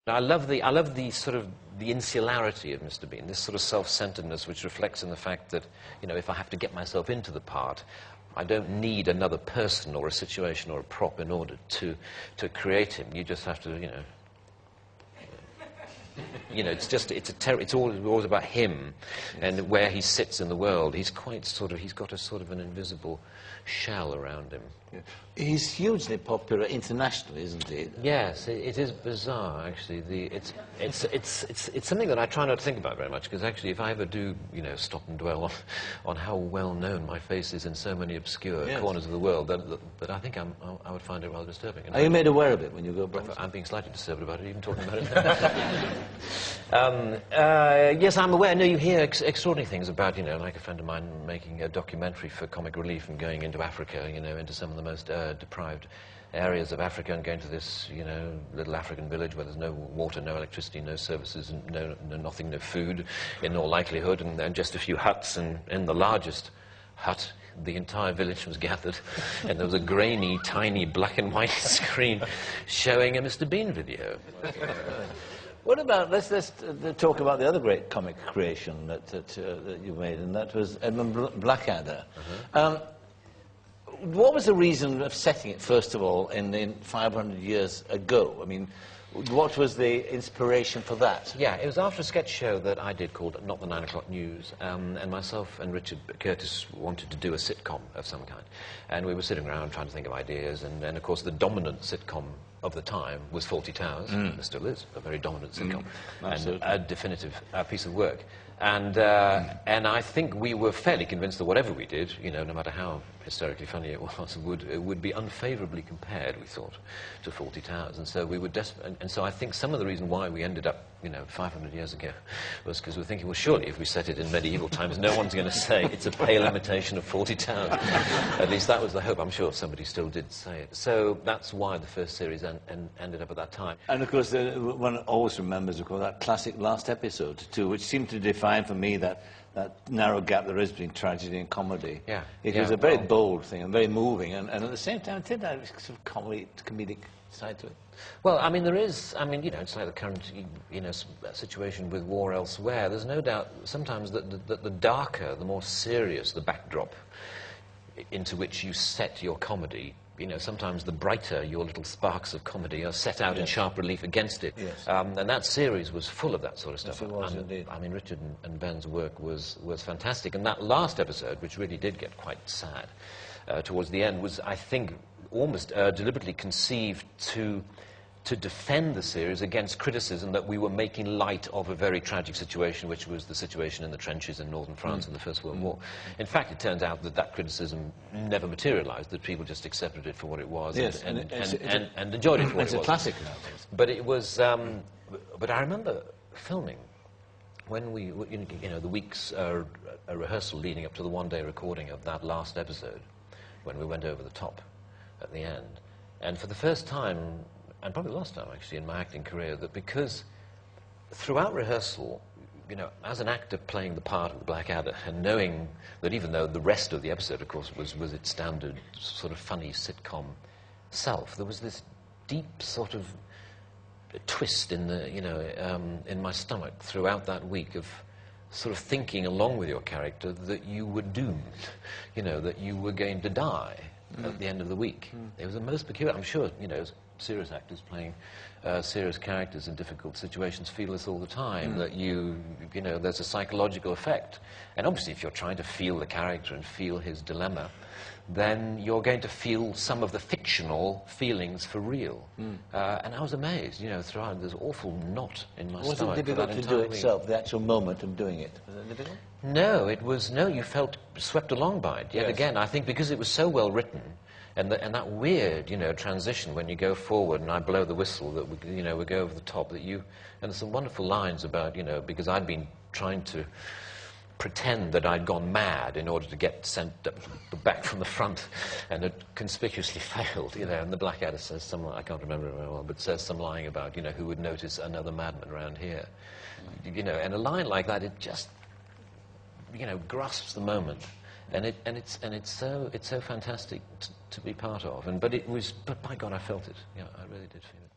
I love the sort of the insularity of Mr. Bean, this sort of self-centeredness which reflects in the fact that, you know, if I have to get myself into the part, I don't need another person or a situation or a prop in order to create him. You just have to, it's always about him and where he sits in the world. He's he's got a sort of an invisible shell around him. Yeah. He's hugely popular internationally, isn't he? Yes, it is bizarre, actually. It's something that I try not to think about very much, because actually if I ever do, stop and dwell on how well known my face is in so many obscure corners of the world, that I think I would find it rather disturbing. Are you made aware of it when you go abroad? I'm being slightly disturbed about it, even talking about it. Yes, I'm aware. No, you hear extraordinary things about, like a friend of mine making a documentary for Comic Relief and going into Africa, into some of the most deprived areas of Africa, and going to this, little African village where there's no water, no electricity, no services, nothing, no food, in all likelihood, and just a few huts, and in the largest hut, the entire village was gathered, and there was a grainy, tiny black and white screen showing a Mr. Bean video. What about, let's talk about the other great comic creation that you made, and that was Edmund Blackadder. What was the reason of setting it, first of all, in 500 years ago? I mean, what was the inspiration for that? Yeah, it was after a sketch show that I did called Not the 9 O'Clock News, and myself and Richard Curtis wanted to do a sitcom of some kind. And we were sitting around trying to think of ideas, and of course the dominant sitcom of the time was Fawlty Towers. It still is a very dominant sitcom, and a definitive piece of work. And I think we were fairly convinced that whatever we did, no matter how hysterically funny it was, it would be unfavourably compared, we thought, to Fawlty Towers. And so we were desperate. And so I think some of the reason why we ended up, 500 years ago, was because we were thinking, well, surely if we set it in medieval times, no one's going to say it's a pale imitation of Fawlty Towers. At least that was the hope. I'm sure somebody still did say it. So that's why the first series ended up at that time. And of course, one always remembers, of course, that classic last episode too, which seemed to define for me that narrow gap there is between tragedy and comedy. Yeah. It was a very bold thing and very moving, and at the same time it did have a sort of comedic side to it. Well, I mean, there is, it's like the current, situation with war elsewhere. There's no doubt sometimes that the darker, the more serious the backdrop into which you set your comedy, sometimes the brighter your little sparks of comedy are set out in sharp relief against it. Yes. And that series was full of that sort of stuff. Yes, it was indeed. I mean, Richard and Ben's work was fantastic. And that last episode, which really did get quite sad towards the end, was, I think, almost deliberately conceived to defend the series against criticism that we were making light of a very tragic situation, which was the situation in the trenches in northern France in the First World War. In fact, it turns out that criticism never materialized, that people just accepted it for what it was, and enjoyed it for what it was. It's a classic now. But it was, but I remember filming when we, the weeks a rehearsal leading up to the one-day recording of that last episode, when we went over the top at the end. And for the first time, and probably the last time actually in my acting career, that because throughout rehearsal, as an actor playing the part of the Blackadder, and knowing that even though the rest of the episode, of course, was its standard sort of funny sitcom self, there was this deep sort of twist in the, in my stomach throughout that week of sort of thinking along with your character that you were doomed, that you were going to die at the end of the week. It was a most peculiar, I'm sure, serious actors playing serious characters in difficult situations feel this all the time, that there's a psychological effect. And obviously if you're trying to feel the character and feel his dilemma, then you're going to feel some of the fictional feelings for real. And I was amazed, throughout this awful knot in my stomach. Was it difficult to do itself, the actual moment of doing it? Was it difficult? No, you felt swept along by it. Yet again, I think because it was so well written, and that weird, transition when you go forward and I blow the whistle that we go over the top, and there's some wonderful lines about, because I'd been trying to pretend that I'd gone mad in order to get sent back from the front, and had conspicuously failed, and the Blackadder says something, I can't remember it very well, but says some line about, who would notice another madman around here, and a line like that, it just, grasps the moment. And it's so fantastic to be part of. But by God, I felt it. Yeah, I really did feel it.